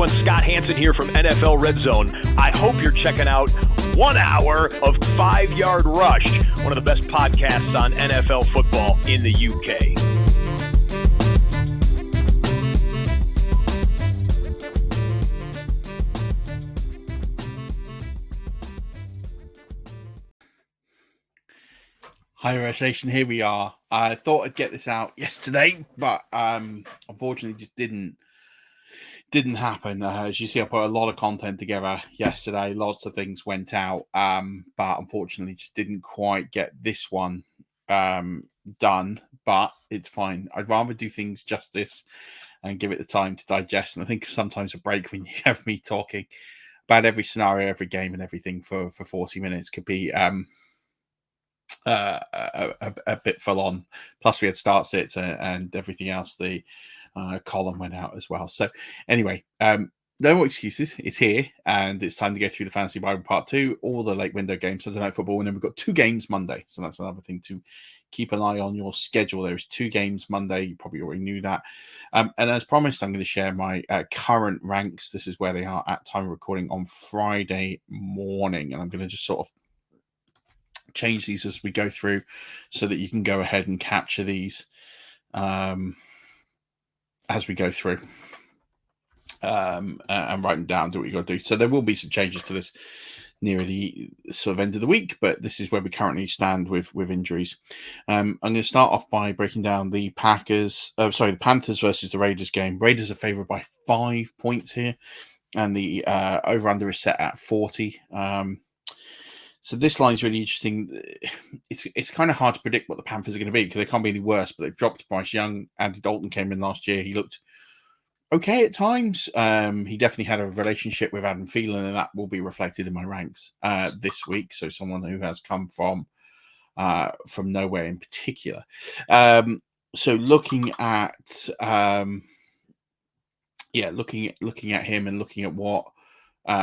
everyone. Scott Hansen here from NFL Red Zone. I hope you're checking out 1 hour of 5 Yard Rush, one of the best podcasts on NFL football in the UK. Hi, Rush Nation. Here we are. I thought I'd get this out yesterday, but unfortunately, just didn't happen. As you see, I put a lot of content together yesterday. Lots of things went out, but unfortunately, just didn't quite get this one done. But it's fine. I'd rather do things justice and give it the time to digest. And I think sometimes a break when you have me talking about every scenario, every game, and everything for 40 minutes could be a bit full on. Plus, we had start sits and everything else. The column went out as well. So, anyway, no more excuses. It's here, and it's time to go through the Fantasy Bible Part 2, all the late window games, Sunday Night Football, and then we've got 2 games Monday. So that's another thing to keep an eye on your schedule. There's 2 games Monday. You probably already knew that. And as promised, I'm going to share my current ranks. This is where they are at time of recording on Friday morning, and I'm going to just sort of change these as we go through so that you can go ahead and capture these as we go through and write them down, do what you got to do. So there will be some changes to this near the sort of end of the week, but this is where we currently stand with injuries. I'm going to start off by breaking down the Panthers versus the Raiders game. Raiders are favored by 5 points here, and the over-under is set at 40. So this line is really interesting. It's kind of hard to predict what the Panthers are going to be because they can't be any worse, but they've dropped Bryce Young. Andy Dalton came in last year. He looked okay at times. He definitely had a relationship with Adam Thielen, and that will be reflected in my ranks this week. So someone who has come from nowhere in particular. So looking at looking at him and looking at what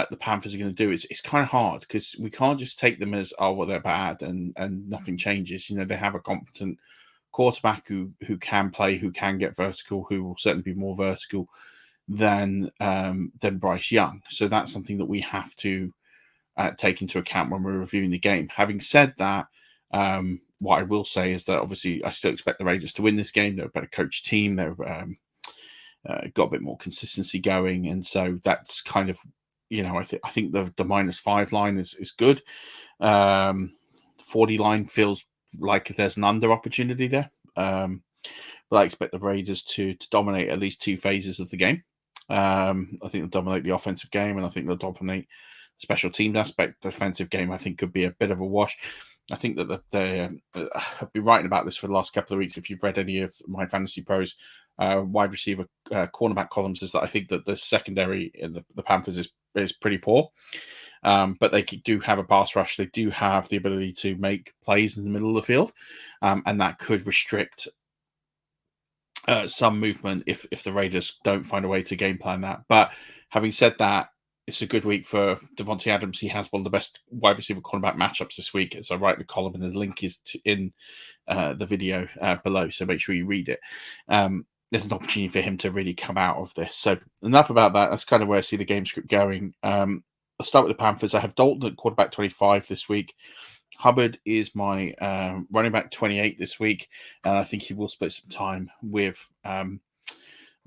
the Panthers are going to do, it's kind of hard because we can't just take them as, oh, well, they're bad and nothing changes. You know, they have a competent quarterback who can play, who can get vertical, who will certainly be more vertical than Bryce Young. So that's something that we have to take into account when we're reviewing the game. Having said that, what I will say is that obviously I still expect the Raiders to win this game. They're a better coached team. They've got a bit more consistency going, and so that's kind of, you know, I think the -5 line is good. 40 line feels like there's an under opportunity there. But I expect the Raiders to dominate at least 2 phases of the game. I think they'll dominate the offensive game, and I think they'll dominate the special teams aspect. The defensive game, I think, could be a bit of a wash. I think that I've been writing about this for the last couple of weeks. If you've read any of my Fantasy Pros wide receiver cornerback columns, is that I think that the secondary in the Panthers is pretty poor. But they do have a pass rush. They do have the ability to make plays in the middle of the field, and that could restrict some movement if the Raiders don't find a way to game plan that. But having said that, it's a good week for Devontae Adams. He has one of the best wide receiver cornerback matchups this week. As I write the column, and the link is in the video below, so make sure you read it. There's an opportunity for him to really come out of this. So enough about that. That's kind of where I see the game script going. I'll start with the Panthers. I have Dalton at quarterback 25 this week. Hubbard is my running back 28 this week, and I think he will split some time with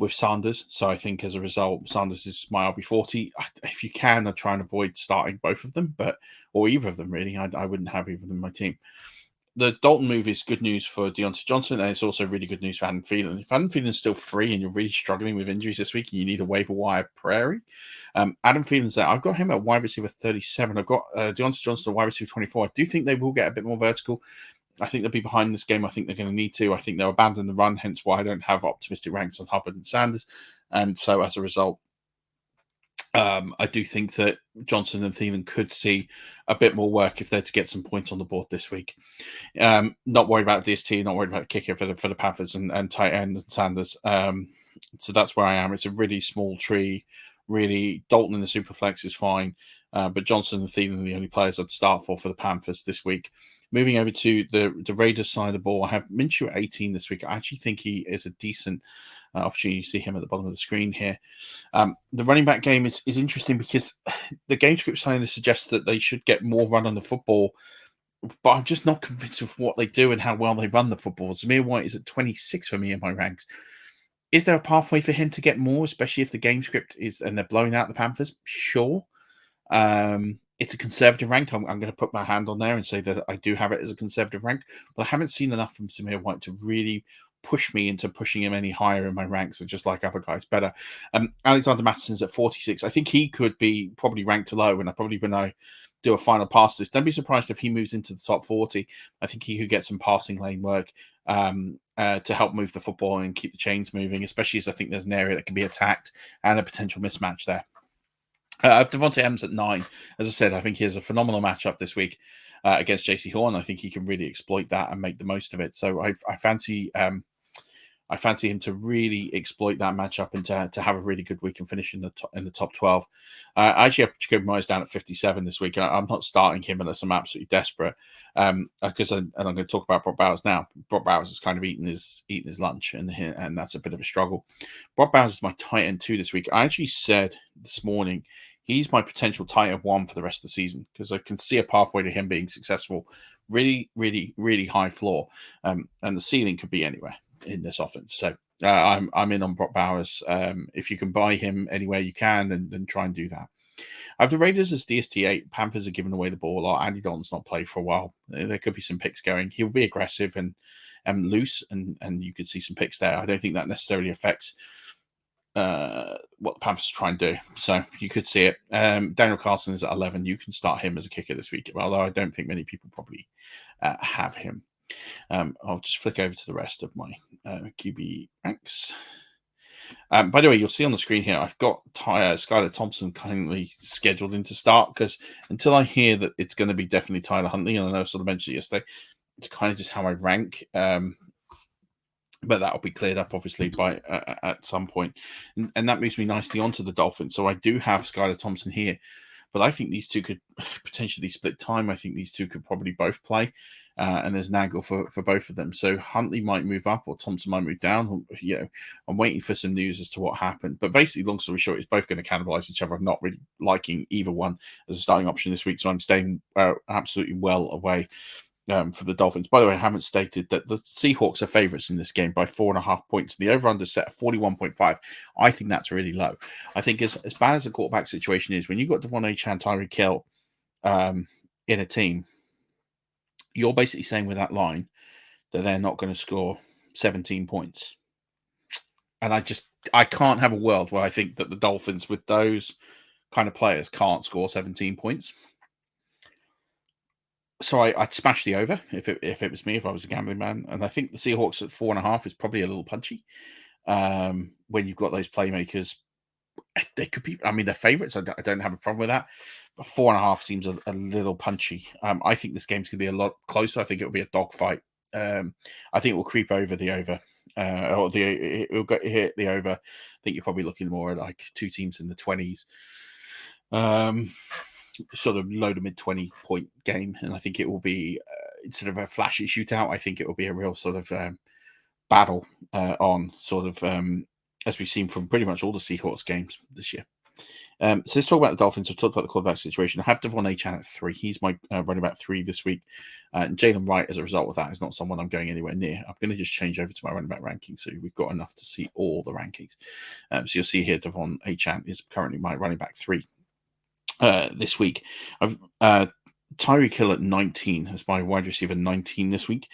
Sanders. So I think as a result, Sanders is my RB40. If you can, I'll try and avoid starting both of them, or either of them really. I wouldn't have either of them in my team. The Dalton move is good news for Deontay Johnson, and it's also really good news for Adam Thielen. If Adam Thielen is still free and you're really struggling with injuries this week and you need a waiver wire prairie, Adam Thielen's there. I've got him at wide receiver 37. I've got Deontay Johnson at wide receiver 24. I do think they will get a bit more vertical. I think they'll be behind this game. I think they're going to need to. I think they'll abandon the run, hence why I don't have optimistic ranks on Hubbard and Sanders. And so as a result, I do think that Johnson and Thielen could see a bit more work if they're to get some points on the board this week. Not worried about DST, not worried about the kicker for the Panthers and tight end and Sanders. So that's where I am. It's a really small tree. Really, Dalton in the Superflex is fine, but Johnson and Thielen are the only players I'd start for the Panthers this week. Moving over to the Raiders side of the ball, I have Minshew at 18 this week. I actually think he is a decent opportunity. You see him at the bottom of the screen here. The running back game is interesting because the game script kind of suggests that they should get more run on the football, but I'm just not convinced of what they do and how well they run the football. Zamir White is at 26 for me in my ranks. Is there a pathway for him to get more, especially if the game script is and they're blowing out the Panthers? Sure. It's a conservative rank. I'm going to put my hand on there and say that I do have it as a conservative rank, but I haven't seen enough from Zamir White to really push me into pushing him any higher in my ranks, or just like other guys better. Alexander Mattison's at 46. I think he could be probably ranked low, and when I do a final pass this, don't be surprised if he moves into the top 40. I think he could get some passing lane work to help move the football and keep the chains moving, especially as I think there's an area that can be attacked and a potential mismatch there. I have Devontae Adams at 9. As I said, I think he has a phenomenal matchup this week against JC Horn. I think he can really exploit that and make the most of it. So I fancy him to really exploit that matchup and to have a really good week and finish in the top 12. I actually have Jacoby Myers down at 57 this week. I'm not starting him unless I'm absolutely desperate. Because I'm going to talk about Brock Bowers now. Brock Bowers has kind of eaten his lunch, and that's a bit of a struggle. Brock Bowers is my tight end 2 this week. I actually said this morning he's my potential tight end 1 for the rest of the season because I can see a pathway to him being successful. Really, really, really high floor, and the ceiling could be anywhere in this offense. So I'm in on Brock Bowers. If you can buy him anywhere you can, then try and do that. I have the Raiders as DST 8. Panthers are giving away the ball a lot. Andy Dalton's not played for a while. There could be some picks going. He'll be aggressive and loose, and you could see some picks there. I don't think that necessarily affects what the Panthers try and do. So you could see it. Daniel Carlson is at 11. You can start him as a kicker this week, although I don't think many people probably have him. I'll just flick over to the rest of my QB ranks. By the way, you'll see on the screen here, I've got Skylar Thompson kindly scheduled in to start because until I hear that it's going to be definitely Tyler Huntley, and I know I sort of mentioned it yesterday, it's kind of just how I rank. But that'll be cleared up, obviously, by at some point. And that moves me nicely onto the Dolphins. So I do have Skylar Thompson here. But I think these two could potentially split time. I think these two could probably both play. And there's an angle for both of them. So Huntley might move up or Thompson might move down. I'm waiting for some news as to what happened. But basically, long story short, it's both going to cannibalize each other. I'm not really liking either one as a starting option this week. So I'm staying absolutely well away for the Dolphins. By the way, I haven't stated that the Seahawks are favourites in this game by 4.5 points. The over-under set at 41.5. I think that's really low. I think as bad as the quarterback situation is, when you've got Devon Achane, Tyreek Hill in a team, you're basically saying with that line that they're not going to score 17 points. And I can't have a world where I think that the Dolphins with those kind of players can't score 17 points. So I'd smash the over if it was me, if I was a gambling man. And I think the Seahawks at 4.5 is probably a little punchy when you've got those playmakers. They could be, I mean, they're favourites. I don't have a problem with that. But 4.5 seems a little punchy. I think this game's going to be a lot closer. I think it'll be a dogfight. I think it will creep over the over. It'll hit the over. I think you're probably looking more at like two teams in the 20s. Sort of low to mid 20 point game, and I think it will be instead of a flashy shootout, I think it will be a real sort of battle on sort of as we've seen from pretty much all the Seahawks games this year. So let's talk about the Dolphins. I've talked about the quarterback situation. I have Devon Achane at 3. He's my running back 3 this week. And Jalen Wright, as a result of that, is not someone I'm going anywhere near. I'm going to just change over to my running back ranking, so we've got enough to see all the rankings. So you'll see here Devon Achane is currently my running back 3. This week, I've Tyreek Hill at 19 as my wide receiver 19 this week.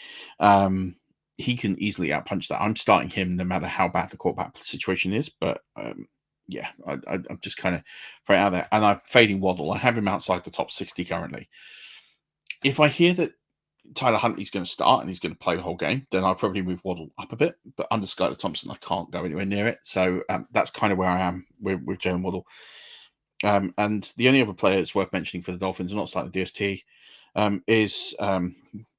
He can easily outpunch that. I'm starting him no matter how bad the quarterback situation is. But I'm just kind of right out there. And I'm fading Waddle. I have him outside the top 60 currently. If I hear that Tyler Huntley's going to start and he's going to play the whole game, then I'll probably move Waddle up a bit. But under Skylar Thompson, I can't go anywhere near it. So that's kind of where I am with Jalen Waddle. And the only other player that's worth mentioning for the Dolphins, not starting the DST, is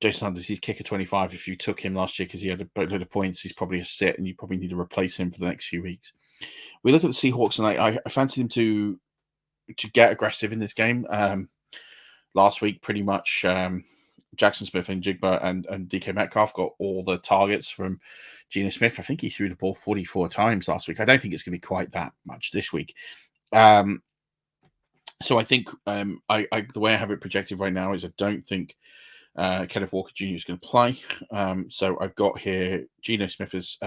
Jason Sanders. He's kicker 25. If you took him last year because he had a boatload of points, he's probably a sit, and you probably need to replace him for the next few weeks. We look at the Seahawks, and I fancy them to get aggressive in this game. Last week, pretty much Jackson Smith and Jigba and DK Metcalf got all the targets from Geno Smith. I think he threw the ball 44 times last week. I don't think it's going to be quite that much this week. So I think the way I have it projected right now is I don't think Kenneth Walker Jr. is going to play. So I've got here Geno Smith as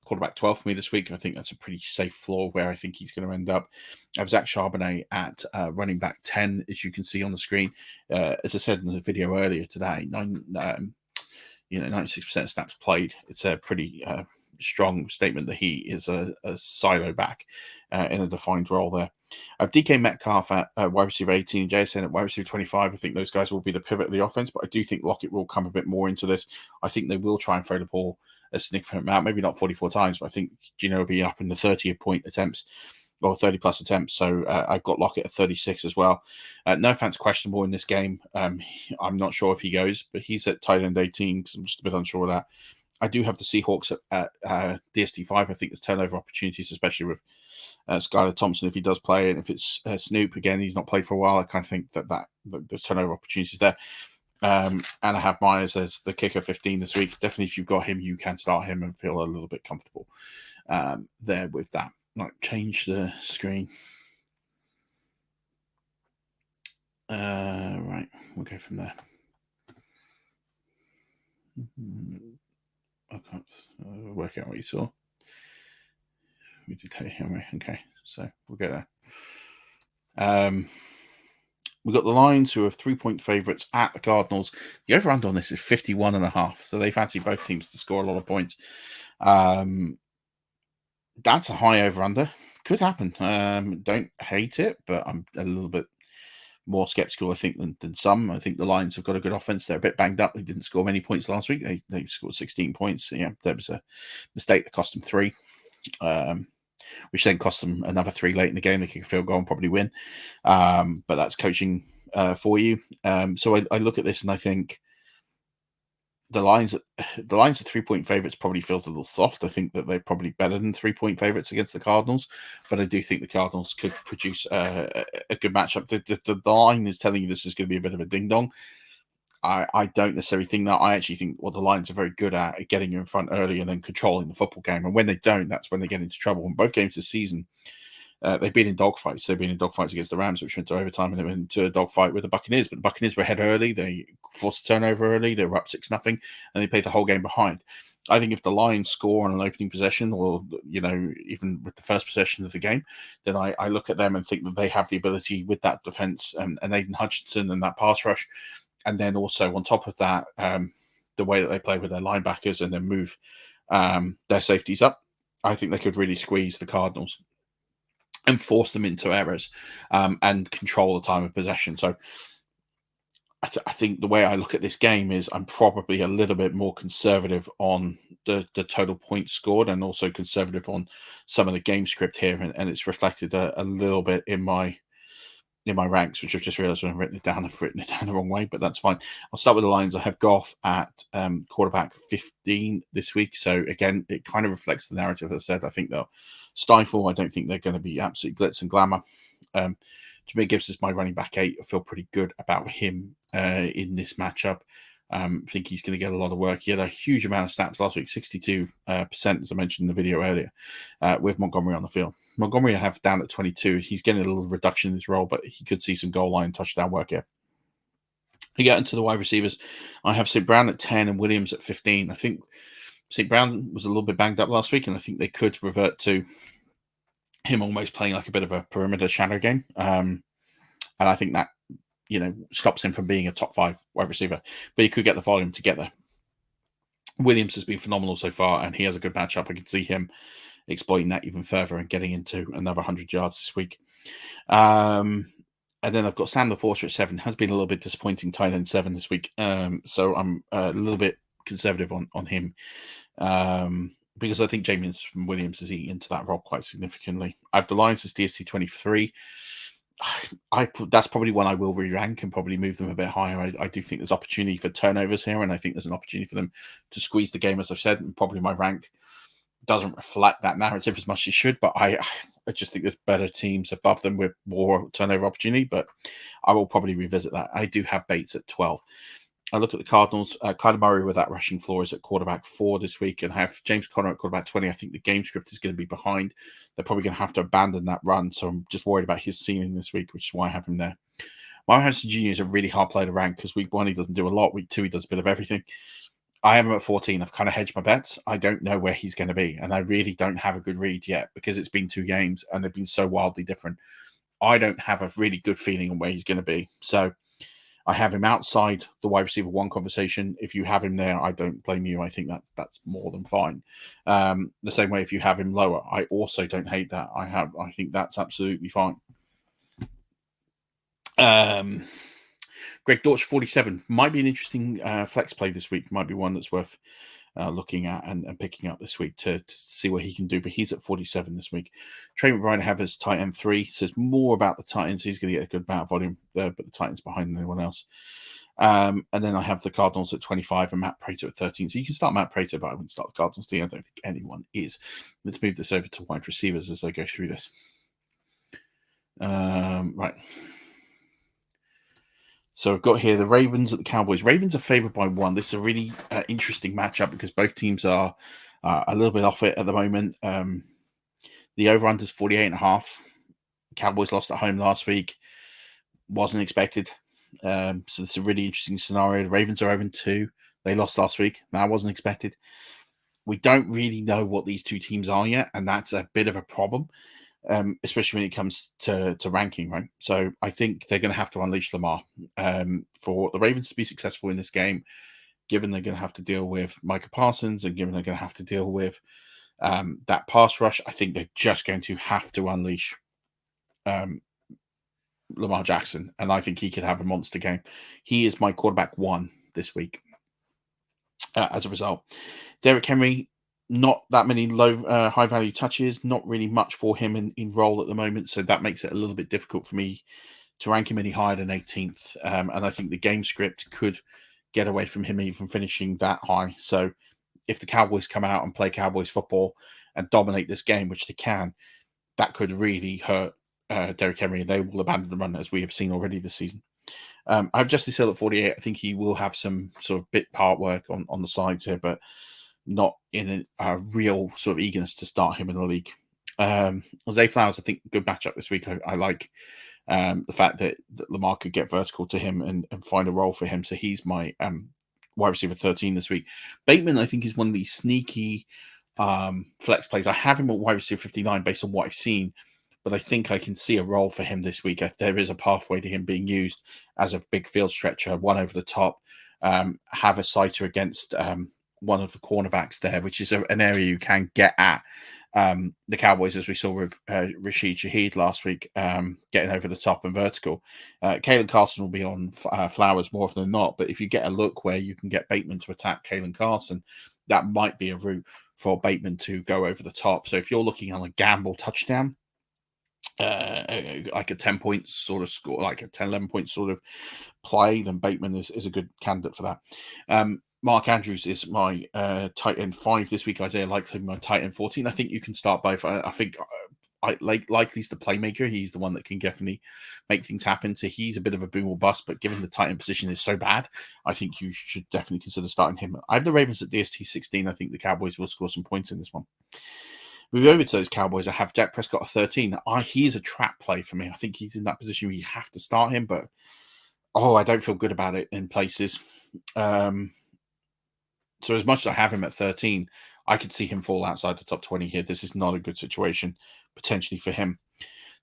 quarterback 12 for me this week. I think that's a pretty safe floor where I think he's going to end up. I have Zach Charbonnet at running back 10, as you can see on the screen. As I said in the video earlier today, 96% of snaps played. It's a pretty strong statement that he is a silo back in a defined role there. I have DK Metcalf at wide receiver 18, JSN at wide receiver 25. I think those guys will be the pivot of the offense, but I do think Lockett will come a bit more into this. I think they will try and throw the ball a significant amount, maybe not 44 times, but I think Gino will be up in the 30-point attempts or 30-plus attempts. So I've got Lockett at 36 as well. No Fant's questionable in this game. I'm not sure if he goes, but he's at tight end 18 because I'm just a bit unsure of that. I do have the Seahawks at DST5. I think there's turnover opportunities, especially with Skylar Thompson if he does play. And if it's Snoop, again, he's not played for a while. I kind of think that there's turnover opportunities there. And I have Myers as the kicker 15 this week. Definitely, if you've got him, you can start him and feel a little bit comfortable there with that. Change the screen. Right, we'll go from there. I can't work out what you saw. We did tell you, okay, so we'll go there. We've got the Lions, who are 3-point favourites at the Cardinals. The over-under on this is 51.5, so they fancy both teams to score a lot of points. That's a high over-under. Could happen. Don't hate it, but I'm a little bit more skeptical, I think, than some. I think the Lions have got a good offense. They're a bit banged up. They didn't score many points last week. They scored 16 points. Yeah, there was a mistake that cost them 3. Which then cost them another 3 late in the game. They kick a field goal and probably win. But that's coaching for you. So I look at this and I think the Lions are 3-point favourites probably feels a little soft. I think that they're probably better than 3-point favourites against the Cardinals. But I do think the Cardinals could produce a good matchup. The line is telling you this is going to be a bit of a ding-dong. I don't necessarily think that. I actually think what the Lions are very good at getting you in front early and then controlling the football game. And when they don't, that's when they get into trouble. In both games this season, they've been in dogfights. They've been in dogfights against the Rams, which went to overtime, and they went into a dogfight with the Buccaneers. But the Buccaneers were ahead early. They forced a turnover early. They were up 6-0, and they played the whole game behind. I think if the Lions score on an opening possession or, even with the first possession of the game, then I look at them and think that they have the ability with that defense and Aiden Hutchinson and that pass rush. And then also on top of that, the way that they play with their linebackers and then move their safeties up, I think they could really squeeze the Cardinals and force them into errors and control the time of possession. So I think the way I look at this game is I'm probably a little bit more conservative on the total points scored and also conservative on some of the game script here. And it's reflected a little bit in my ranks, which I've just realized when I've written it down the wrong way, but that's fine. I'll start with the Lions. I have Goff at quarterback 15 this week. So again, it kind of reflects the narrative. As I said, I think they'll stifle. I don't think they're going to be absolute glitz and glamour. Jameer Gibbs is my running back 8. I feel pretty good about him in this matchup. I think he's going to get a lot of work. He had a huge amount of snaps last week, 62%, as I mentioned in the video earlier, with Montgomery on the field. Montgomery I have down at 22. He's getting a little reduction in his role, but he could see some goal line touchdown work here. We get into the wide receivers. I have St. Brown at 10 and Williams at 15. I think St. Brown was a little bit banged up last week, and I think they could revert to him almost playing like a bit of a perimeter shadow game. And I think that stops him from being a top 5 wide receiver, but he could get the volume to get there. Williams has been phenomenal so far, and he has a good matchup. I can see him exploiting that even further and getting into another 100 yards this week. And then I've got Sam Laporta at 7. Has been a little bit disappointing, tight end 7 this week. So I'm a little bit conservative on him because I think James Williams is eating into that role quite significantly. I have the Lions as DST 23. That's probably one I will re-rank and probably move them a bit higher. I do think there's opportunity for turnovers here, and I think there's an opportunity for them to squeeze the game, as I've said, and probably my rank doesn't reflect that narrative as much as it should, but I just think there's better teams above them with more turnover opportunity, but I will probably revisit that. I do have Bates at 12. I look at the Cardinals. Kyler Murray with that rushing floor is at quarterback 4 this week, and I have James Conner at quarterback 20. I think the game script is going to be behind. They're probably going to have to abandon that run, so I'm just worried about his ceiling this week, which is why I have him there. Mario Harrison Jr. is a really hard player to rank because week 1 he doesn't do a lot. Week 2 he does a bit of everything. I have him at 14. I've kind of hedged my bets. I don't know where he's going to be, and I really don't have a good read yet because it's been 2 games and they've been so wildly different. I don't have a really good feeling on where he's going to be. So I have him outside the wide receiver 1 conversation. If you have him there, I don't blame you. I think that's more than fine. The same way if you have him lower, I also don't hate that. I think that's absolutely fine. Greg Dortch 47 might be an interesting flex play this week. Might be one that's worth looking at and picking up this week to see what he can do. But he's at 47 this week. Trey McBride I have as tight end 3. Says more about the Titans. He's going to get a good amount of volume there, but the Titans behind anyone else. And then I have the Cardinals at 25 and Matt Prater at 13. So you can start Matt Prater, but I wouldn't start the Cardinals team. I don't think anyone is. Let's move this over to wide receivers as I go through this. Right. So I've got here the Ravens at the Cowboys. Ravens are favored by 1. This is a really interesting matchup because both teams are a little bit off it at the moment. The over-under is 48.5. Cowboys lost at home last week. Wasn't expected. So it's a really interesting scenario. The Ravens are 0-2. They lost last week. That wasn't expected. We don't really know what these 2 teams are yet, and that's a bit of a problem. Especially when it comes to ranking, right? So I think they're going to have to unleash Lamar for the Ravens to be successful in this game, given they're going to have to deal with Micah Parsons and given they're going to have to deal with that pass rush. I think they're just going to have to unleash Lamar Jackson, and I think he could have a monster game. He is my quarterback 1 this week. As a result, Derrick Henry, not that many high value touches, not really much for him in role at the moment. So that makes it a little bit difficult for me to rank him any higher than 18th. And I think the game script could get away from him even finishing that high. So if the Cowboys come out and play Cowboys football and dominate this game, which they can, that could really hurt Derrick Henry, and they will abandon the run as we have seen already this season. I have Justice Hill at 48. I think he will have some sort of bit part work on the sides here, but not in a real sort of eagerness to start him in the league. Zay Flowers, I think, good matchup this week. I like the fact that Lamar could get vertical to him and find a role for him. So he's my wide receiver 13 this week. Bateman, I think, is one of these sneaky flex plays. I have him at wide receiver 59 based on what I've seen, but I think I can see a role for him this week. There is a pathway to him being used as a big field stretcher, one over the top, have a sighter against one of the cornerbacks there, which is an area you can get at. The Cowboys, as we saw with Rashid Shaheed last week, getting over the top and vertical. Kalen Carson will be on Flowers more often than not, but if you get a look where you can get Bateman to attack Kalen Carson, that might be a route for Bateman to go over the top. So if you're looking on a gamble touchdown, like a 10 points sort of score, like a 10, 11 points sort of play, then Bateman is a good candidate for that. Mark Andrews is my tight end 5 this week. Isaiah Likely my tight end 14. I think you can start both. I think Likely's the playmaker. He's the one that can definitely make things happen. So he's a bit of a boom or bust, but given the tight end position is so bad, I think you should definitely consider starting him. I have the Ravens at DST 16. I think the Cowboys will score some points in this one. Moving over to those Cowboys, I have Dak Prescott at 13. He's a trap play for me. I think he's in that position where you have to start him, but I don't feel good about it in places. So as much as I have him at 13, I could see him fall outside the top 20 here. This is not a good situation, potentially, for him.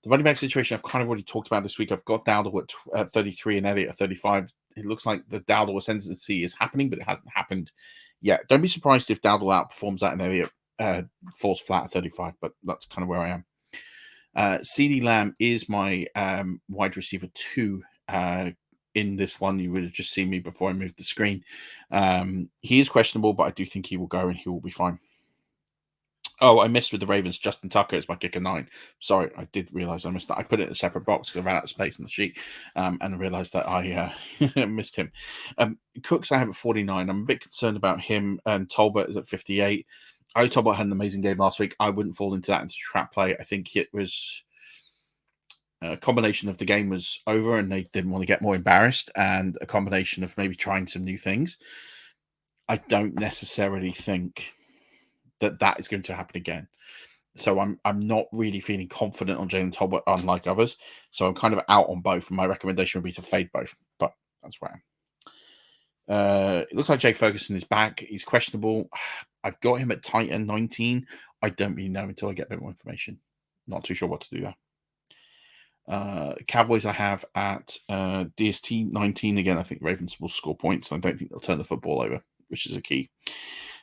The running back situation I've kind of already talked about this week. I've got Dowdle at 33 and Elliott at 35. It looks like the Dowdle ascendancy is happening, but it hasn't happened yet. Don't be surprised if Dowdle outperforms that and Elliott falls flat at 35, but that's kind of where I am. CeeDee Lamb is my wide receiver 2 in this one. You would have just seen me before I moved the screen. He is questionable, but I do think he will go and he will be fine. I missed with the Ravens. Justin Tucker is my kicker 9. Sorry, I did realize I missed that. I put it in a separate box because I ran out of space on the sheet, and I realized that I missed him. Cooks I have at 49. I'm a bit concerned about him, and Tolbert is at 58. Tolbert had an amazing game last week. I wouldn't fall into that into trap play. I think it was a combination of the game was over and they didn't want to get more embarrassed, and a combination of maybe trying some new things. I don't necessarily think that is going to happen again. So I'm not really feeling confident on Jalen Tolbert, unlike others. So I'm kind of out on both, and my recommendation would be to fade both. But that's where I am. It looks like Jake Ferguson is back. He's questionable. I've got him at tight end 19. I don't really know until I get a bit more information. Not too sure what to do there. Cowboys I have at DST 19. Again, I think Ravens will score points. I don't think they'll turn the football over, which is a key.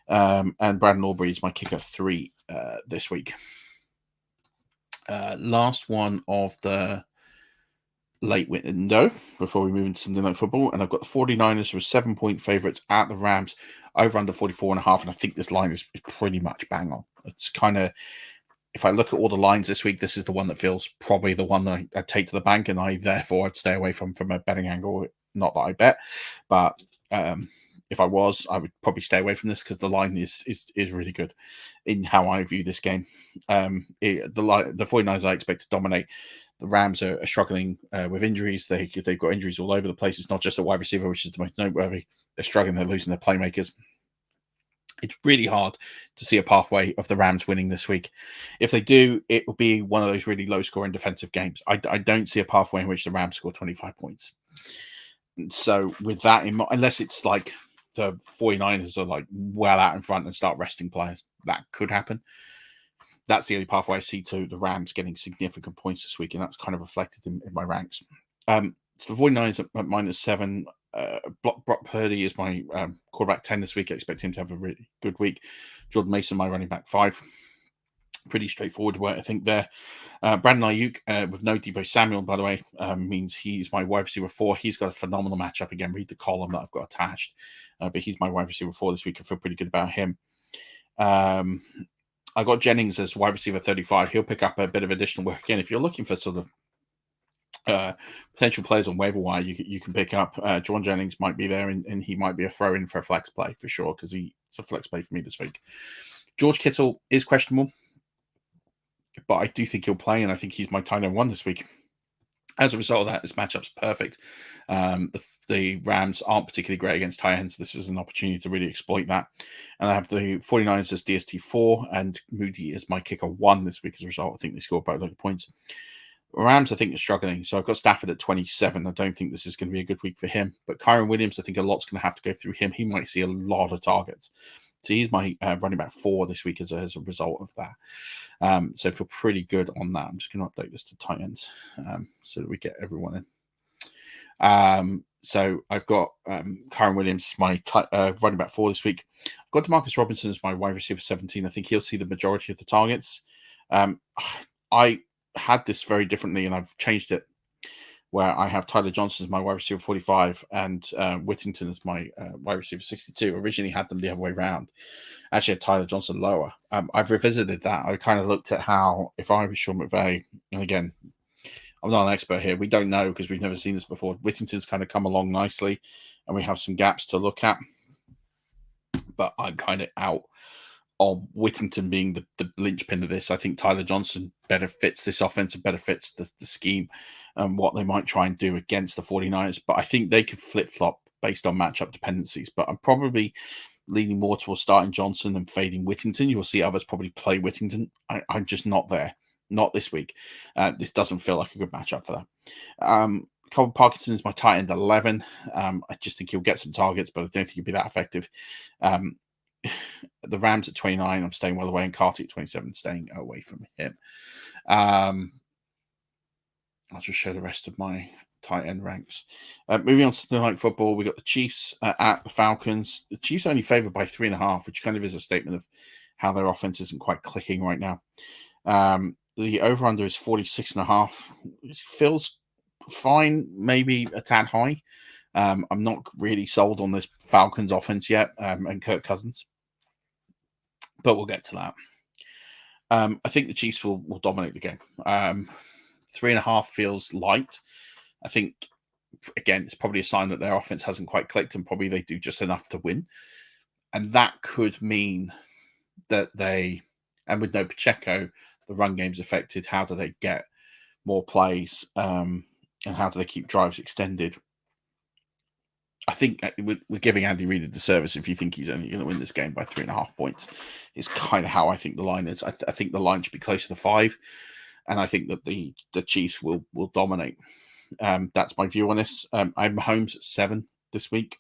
And Brandon Aubrey is my kicker 3 this week. Last one of the late window before we move into Sunday Night Football. And I've got the 49ers who are 7-point favorites at the Rams, over under 44.5. And I think this line is pretty much bang on. It's kind of, if I look at all the lines this week, this is the one that feels probably the one that I'd take to the bank, and I'd stay away from a betting angle. Not that I bet, but if I was, I would probably stay away from this because the line is really good in how I view this game. The 49ers I expect to dominate. The Rams are struggling with injuries. They've got injuries all over the place. It's not just a wide receiver, which is the most noteworthy. They're struggling. They're losing their playmakers. It's really hard to see a pathway of the Rams winning this week. If they do, it will be one of those really low-scoring defensive games. I don't see a pathway in which the Rams score 25 points. So with that in mind, unless it's like the 49ers are like well out in front and start resting players, that could happen. That's the only pathway I see to the Rams getting significant points this week, and that's kind of reflected in my ranks. So the 49ers at -7. Brock Purdy is my quarterback 10 this week. I expect him to have a really good week. Jordan Mason, my running back 5. Pretty straightforward where I think there. Brandon Ayuk with no Deebo Samuel, by the way, means he's my wide receiver 4. He's got a phenomenal matchup. Again, read the column that I've got attached. But he's my wide receiver 4 this week. I feel pretty good about him. I got Jennings as wide receiver 35. He'll pick up a bit of additional work. Again, if you're looking for sort of potential players on waiver wire, you can pick up. John Jennings might be there, and he might be a throw-in for a flex play for sure, because he's a flex play for me this week. George Kittle is questionable, but I do think he'll play, and I think he's my tight end 1 this week. As a result of that, this matchup's perfect. The Rams aren't particularly great against tight ends. This is an opportunity to really exploit that. And I have the 49ers as DST 4, and Moody is my kicker 1 this week as a result. I think they scored about 100 points. Rams, I think, are struggling. So I've got Stafford at 27. I don't think this is going to be a good week for him. But Kyron Williams, I think a lot's going to have to go through him. He might see a lot of targets. So he's my running back 4 this week as a result of that. So I feel pretty good on that. I'm just going to update this to tight ends so that we get everyone in. So I've got Kyron Williams, my running back 4 this week. I've got DeMarcus Robinson as my wide receiver 17. I think he'll see the majority of the targets. I had this very differently, and I've changed it, where I have Tyler Johnson as my wide receiver 45 and Whittington as my wide receiver 62. Originally had them the other way around. Actually had Tyler Johnson lower. I've revisited that. I kind of looked at how, if I was Sean McVay, and again, I'm not an expert here. We don't know because we've never seen this before. Whittington's kind of come along nicely, and we have some gaps to look at. But I'm kind of out on Whittington being the linchpin of this. I think Tyler Johnson better fits this offense and better fits the scheme and what they might try and do against the 49ers. But I think they could flip-flop based on matchup dependencies. But I'm probably leaning more towards starting Johnson and fading Whittington. You'll see others probably play Whittington. I'm just not there. Not this week. This doesn't feel like a good matchup for that. Colin Parkinson is my tight end 11. I just think he'll get some targets, but I don't think he'll be that effective. The Rams at 29, I'm staying well away, and Carty at 27, staying away from him. I'll just show the rest of my tight end ranks. Moving on to the night football, we got the Chiefs at the Falcons. The Chiefs only favored by 3.5, which kind of is a statement of how their offense isn't quite clicking right now. The over-under is 46.5. It feels fine, maybe a tad high. I'm not really sold on this Falcons offense yet, and Kirk Cousins, but we'll get to that. I think the Chiefs will dominate the game. 3.5 feels light. I think, again, it's probably a sign that their offense hasn't quite clicked, and probably they do just enough to win. And that could mean that and with no Pacheco, the run game's affected. How do they get more plays, and how do they keep drives extended. I think we're giving Andy Reid a disservice if you think he's only going to win this game by 3.5 points. It's kind of how I think the line is. I think the line should be closer to 5, and I think that the Chiefs will dominate. That's my view on this. I'm Mahomes at 7 this week.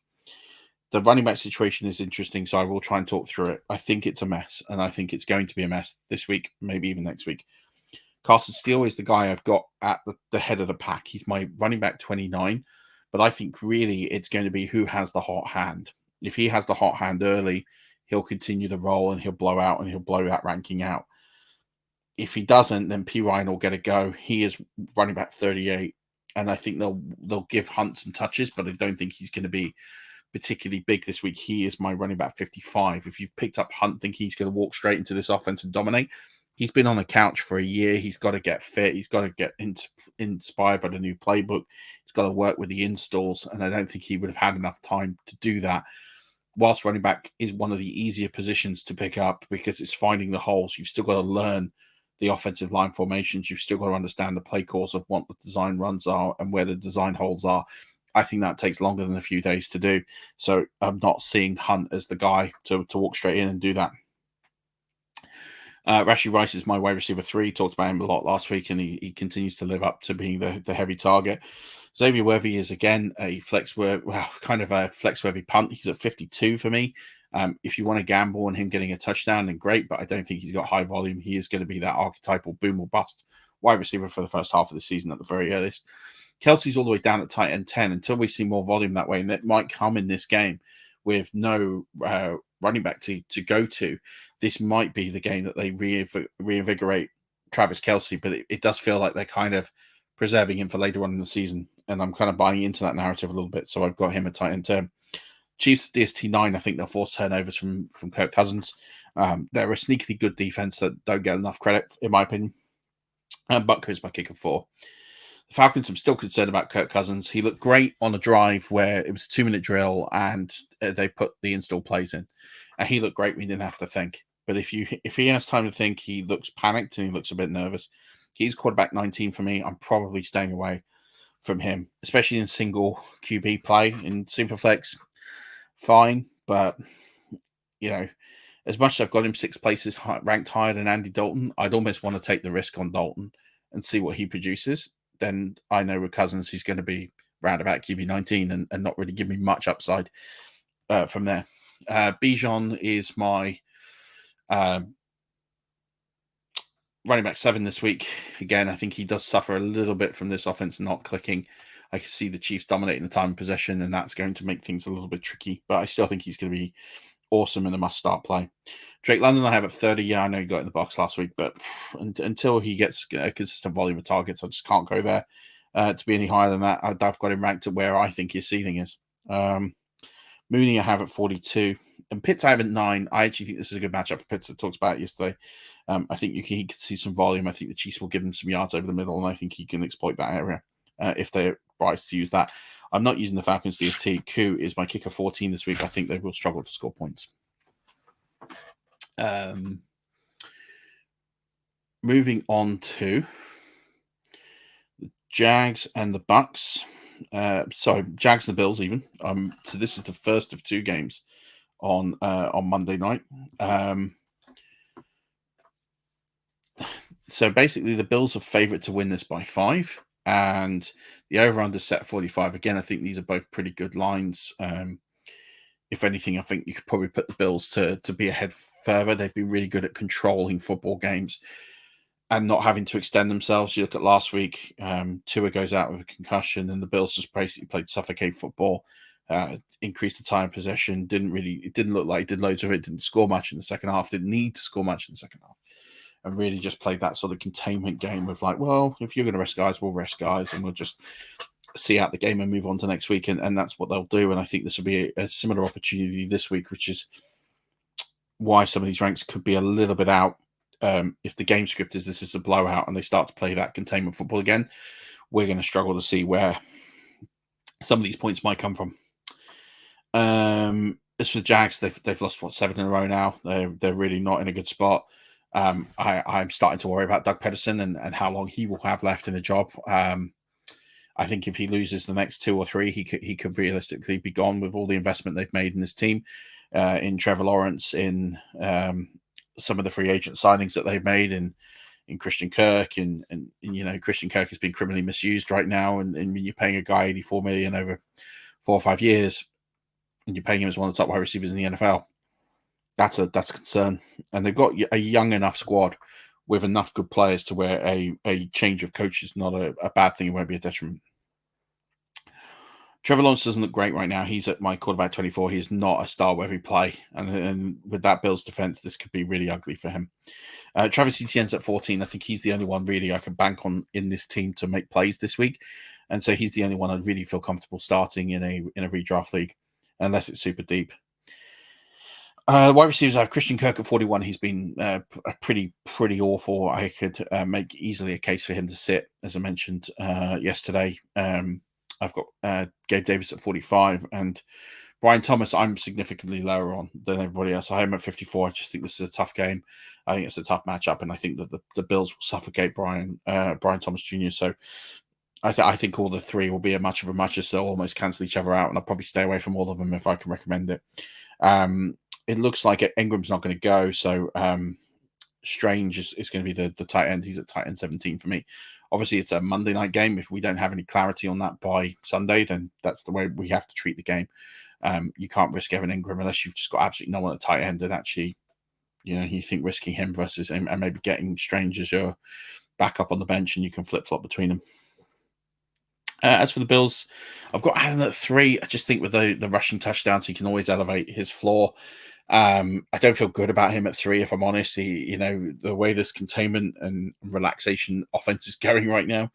The running back situation is interesting, so I will try and talk through it. I think it's a mess, and I think it's going to be a mess this week, maybe even next week. Carson Steele is the guy I've got at the head of the pack. He's my running back 29, but I think really it's going to be who has the hot hand. If he has the hot hand early, he'll continue the role and he'll blow out and he'll blow that ranking out. If he doesn't, then P. Ryan will get a go. He is running back 38, and I think they'll give Hunt some touches, but I don't think he's going to be particularly big this week. He is my running back 55. If you've picked up Hunt, think he's going to walk straight into this offense and dominate. He's been on the couch for a year. He's got to get fit. He's got to get inspired by the new playbook. He's got to work with the installs, and I don't think he would have had enough time to do that. Whilst running back is one of the easier positions to pick up because it's finding the holes. You've still got to learn the offensive line formations. You've still got to understand the play calls of what the design runs are and where the design holes are. I think that takes longer than a few days to do. So I'm not seeing Hunt as the guy to walk straight in and do that. Rashee Rice is my wide receiver 3. Talked about him a lot last week, and he continues to live up to being the heavy target. Xavier Worthy is again a kind of a flex-worthy punt. He's at 52 for me. If you want to gamble on him getting a touchdown, then great, but I don't think he's got high volume. He is going to be that archetypal boom or bust wide receiver for the first half of the season at the very earliest. Kelsey's all the way down at tight end 10 until we see more volume that way, and it might come in this game with no running back to go to. This might be the game that they reinvigorate Travis Kelce, but it does feel like they're kind of preserving him for later on in the season, and I'm kind of buying into that narrative a little bit, so I've got him at tight end 10. Chiefs DST 9, I think they'll force turnovers from Kirk Cousins. They're a sneakily good defense that don't get enough credit, in my opinion. And Butker is my kicker 4. The Falcons, I'm still concerned about Kirk Cousins. He looked great on a drive where it was a 2-minute drill and they put the install plays in. And he looked great when he didn't have to think. But if he has time to think, he looks panicked and he looks a bit nervous. He's quarterback 19 for me. I'm probably staying away from him, especially in single QB play. In Superflex, fine. But, as much as I've got him 6 places ranked higher than Andy Dalton, I'd almost want to take the risk on Dalton and see what he produces. Then I know with Cousins, he's going to be round about QB 19 and not really give me much upside from there. Bijan is my running back 7 this week. Again, I think he does suffer a little bit from this offense not clicking. I can see the Chiefs dominating the time of possession, and that's going to make things a little bit tricky. But I still think he's going to be awesome in a must-start play. Drake London, I have at 30. Yeah, I know he got in the box last week, but until he gets a consistent volume of targets, I just can't go there to be any higher than that. I've got him ranked at where I think his ceiling is. Mooney, I have at 42. And Pitts, I have at 9. I actually think this is a good matchup for Pitts. I talked about it yesterday. I think he can see some volume. I think the Chiefs will give him some yards over the middle, and I think he can exploit that area if they're right to use that. I'm not using the Falcons DST. Koo is my kicker 14 this week. I think they will struggle to score points. Moving on to the Jags and the Bucks. Jags and the Bills even. So this is the first of 2 games on Monday night. So basically the Bills are favourite to win this by 5. And the over-under set 45. Again, I think these are both pretty good lines. If anything, I think you could probably put the Bills to be ahead further. They've been really good at controlling football games and not having to extend themselves. You look at last week, Tua goes out with a concussion, and the Bills just basically played suffocate football, increased the time of possession. It didn't look like it did loads of it. Didn't score much in the second half. Didn't need to score much in the second half. And really just played that sort of containment game of like, well, if you're going to rest guys, we'll rest guys, and we'll just see out the game and move on to next week. And that's what they'll do. And I think this will be a similar opportunity this week, which is why some of these ranks could be a little bit out. If the game script is this is a blowout and they start to play that containment football again, we're going to struggle to see where some of these points might come from. As for the Jags, they've lost 7 in a row now. They're really not in a good spot. I'm starting to worry about Doug Pedersen and how long he will have left in the job. I think if he loses the next 2 or 3, he could realistically be gone with all the investment they've made in this team, in Trevor Lawrence, in some of the free agent signings that they've made, in Christian Kirk, and Christian Kirk has been criminally misused right now, and you're paying a guy $84 million over 4 or 5 years, and you're paying him as one of the top wide receivers in the NFL. That's a concern, and they've got a young enough squad with enough good players to where a change of coach is not a bad thing. It won't be a detriment. Trevor Lawrence doesn't look great right now. He's at my quarterback 24. He's not a star-worthy play, and with that Bills defense, this could be really ugly for him. Travis Etienne's at 14. I think he's the only one really I can bank on in this team to make plays this week, and so he's the only one I'd really feel comfortable starting in a redraft league, unless it's super deep. Wide receivers, I have Christian Kirk at 41. He's been pretty awful. I could make easily a case for him to sit, as I mentioned yesterday. I've got Gabe Davis at 45, and Brian Thomas I'm significantly lower on than everybody else. I have him at 54. I just think this is a tough game. I think it's a tough matchup, and I think that the Bills will suffocate Brian Thomas Jr. So I think all the 3 will be a much of a muchness. They'll almost cancel each other out, and I'll probably stay away from all of them if I can recommend it. It looks like Ingram's not going to go, so Strange is going to be the tight end. He's at tight end 17 for me. Obviously, it's a Monday night game. If we don't have any clarity on that by Sunday, then that's the way we have to treat the game. You can't risk Evan Ingram unless you've just got absolutely no one at tight end, and actually, you think risking him versus him and maybe getting Strange as your backup on the bench, and you can flip-flop between them. As for the Bills, I've got Allen at 3. I just think with the rushing touchdowns, he can always elevate his floor. I don't feel good about him at 3, if I'm honest. The way this containment and relaxation offense is going right now,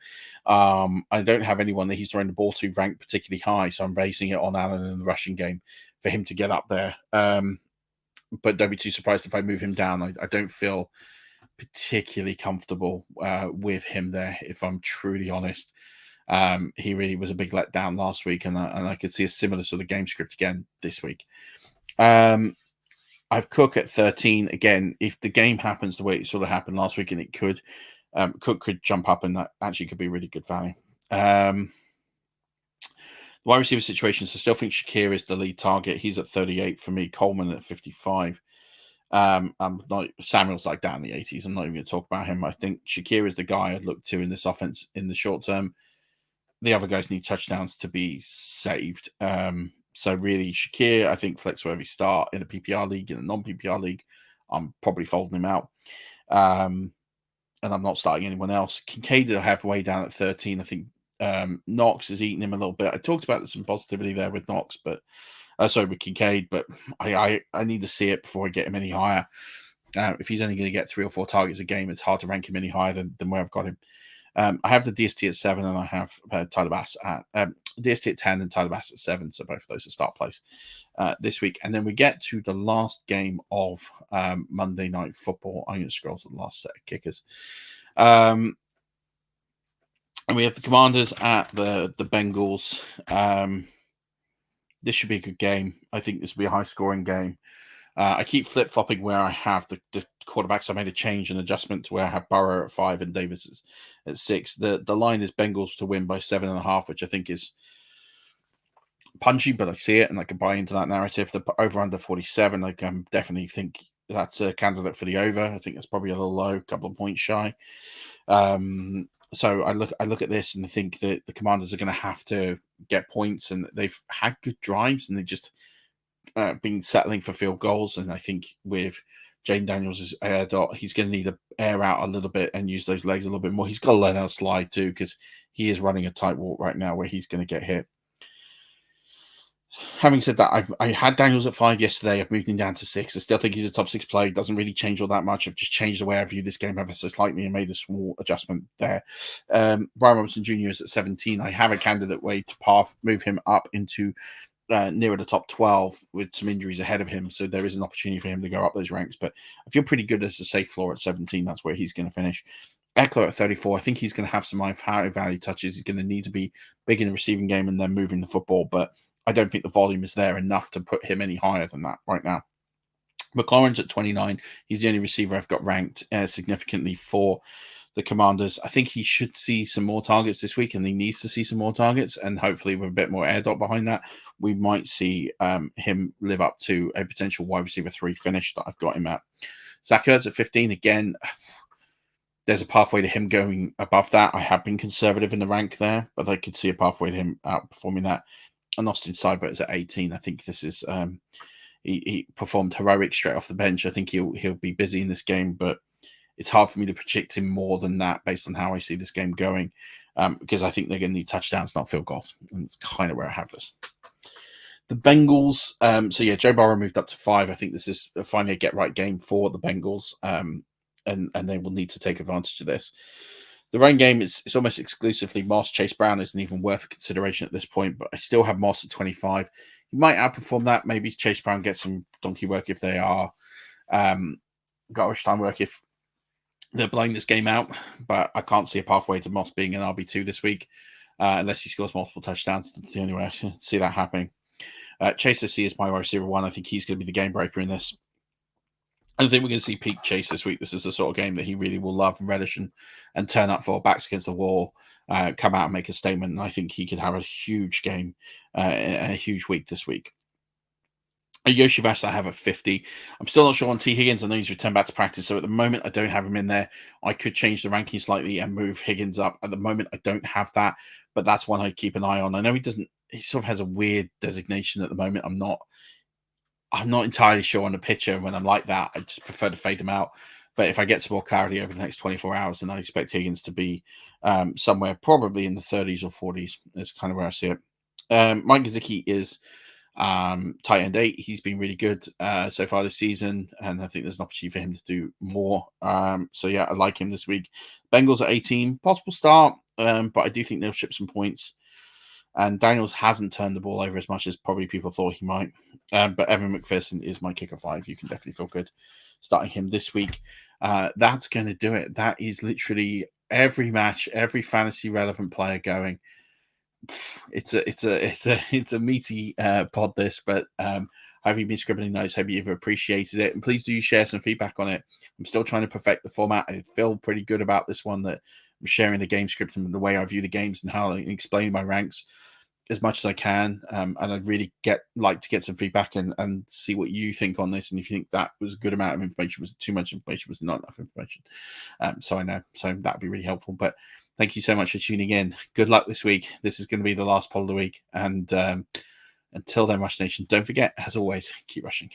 I don't have anyone that he's throwing the ball to ranked particularly high, so I'm basing it on Allen in the rushing game for him to get up there. But don't be too surprised if I move him down. I don't feel particularly comfortable with him there, if I'm truly honest. He really was a big letdown last week, and I could see a similar sort of game script again this week. I've Cook at 13. Again, if the game happens the way it sort of happened last week, and it could, Cook could jump up, and that actually could be really good value. The wide receiver situations, I still think Shakir is the lead target. He's at 38 for me. Coleman at 55. I'm not Samuel's like down in the 80s. I'm not even going to talk about him. I think Shakir is the guy I'd look to in this offense in the short term. The other guys need touchdowns to be saved. So really, Shakir, I think flex-worthy start in a PPR league. In a non-PPR league, I'm probably folding him out. And I'm not starting anyone else. Kincaid I have way down at 13. I think Knox is eating him a little bit. I talked about some positivity there with Knox, but with Kincaid, but I need to see it before I get him any higher. If he's only going to get 3 or 4 targets a game, it's hard to rank him any higher than where I've got him. I have the DST at 7, and I have Tyler Bass at DST at 10 and Tyler Bass at 7. So both of those are start plays this week. And then we get to the last game of Monday Night Football. I'm going to scroll to the last set of kickers. And we have the Commanders at the Bengals. This should be a good game. I think this will be a high-scoring game. I keep flip-flopping where I have the quarterbacks. I made a change and adjustment to where I have Burrow at 5 and Davis at 6. The line is Bengals to win by 7.5, which I think is punchy, but I see it and I can buy into that narrative. The over under 47, I can definitely think that's a candidate for the over. I think it's probably a little low, a couple of points shy. So I look at this and I think that the Commanders are going to have to get points, and they've had good drives, and they just been settling for field goals. And I think with Jane Daniels' air dot, he's going to need to air out a little bit and use those legs a little bit more. He's got to learn how to slide too, because he is running a tight walk right now where he's going to get hit. Having said that, I had Daniels at 5 yesterday. I've moved him down to 6. I still think he's a top 6 play. Doesn't really change all that much. I've just changed the way I view this game ever so slightly and made a small adjustment there. Brian Robinson Jr. is at 17. I have a candidate way to move him up into nearer the top 12 with some injuries ahead of him. So there is an opportunity for him to go up those ranks. But I feel pretty good as a safe floor at 17. That's where he's going to finish. Eckler at 34. I think he's going to have some high value touches. He's going to need to be big in the receiving game and then moving the football. But I don't think the volume is there enough to put him any higher than that right now. McLaurin's at 29. He's the only receiver I've got ranked significantly for the Commanders. I think he should see some more targets this week, and he needs to see some more targets. And hopefully, with a bit more air dot behind that, we might see him live up to a potential wide receiver 3 finish that I've got him at. Zach Ertz at 15. Again, there's a pathway to him going above that. I have been conservative in the rank there, but I could see a pathway to him outperforming that. And Austin Seibert is at 18. I think this is he performed heroic straight off the bench. I think he'll be busy in this game, but it's hard for me to predict him more than that based on how I see this game going, because I think they're going to need touchdowns, not field goals, and it's kind of where I have this. The Bengals, so yeah, Joe Burrow moved up to 5. I think this is finally a get-right game for the Bengals, and they will need to take advantage of this. The running game it's almost exclusively Moss. Chase Brown isn't even worth a consideration at this point, but I still have Moss at 25. He might outperform that. Maybe Chase Brown gets some donkey work if they are garbage time work if they're blowing this game out, but I can't see a pathway to Moss being an RB2 this week unless he scores multiple touchdowns. That's the only way I see that happening. Chase SC is my wide receiver 1. I think he's going to be the game breaker in this. I think we're going to see peak Chase this week. This is the sort of game that he really will love and relish and turn up for, backs against the wall, come out and make a statement. And I think he could have a huge game and a huge week this week. Yoshi Vash I have at 50. I'm still not sure on T. Higgins. I know he's returned back to practice, so at the moment I don't have him in there. I could change the ranking slightly and move Higgins up. At the moment I don't have that, but that's one I keep an eye on. I know he sort of has a weird designation at the moment. I'm not entirely sure on the picture when I'm like that. I just prefer to fade him out. But if I get some more clarity over the next 24 hours, then I expect Higgins to be somewhere probably in the 30s or 40s. That's kind of where I see it. Mike Gesicki is tight end 8. He's been really good so far this season, and I think there's an opportunity for him to do more. So yeah, I like him this week. Bengals at 18, possible start, but I do think they'll ship some points. And Daniels hasn't turned the ball over as much as probably people thought he might. But Evan McPherson is my kicker 5. You can definitely feel good starting him this week. That's going to do it. That is literally every match, every fantasy relevant player going. It's a meaty pod this, but have you been scribbling notes? Hope you've appreciated it, and please do share some feedback on it. I'm still trying to perfect the format. I feel pretty good about this one, that I'm sharing the game script and the way I view the games and how I explain my ranks as much as I can. And I'd really like to get some feedback and see what you think on this, and if you think that was a good amount of information, was it too much information, was it not enough information? So I know, so that'd be really helpful. But thank you so much for tuning in. Good luck this week. This is going to be the last pod of the week. And until then, Rush Nation, don't forget, as always, keep rushing.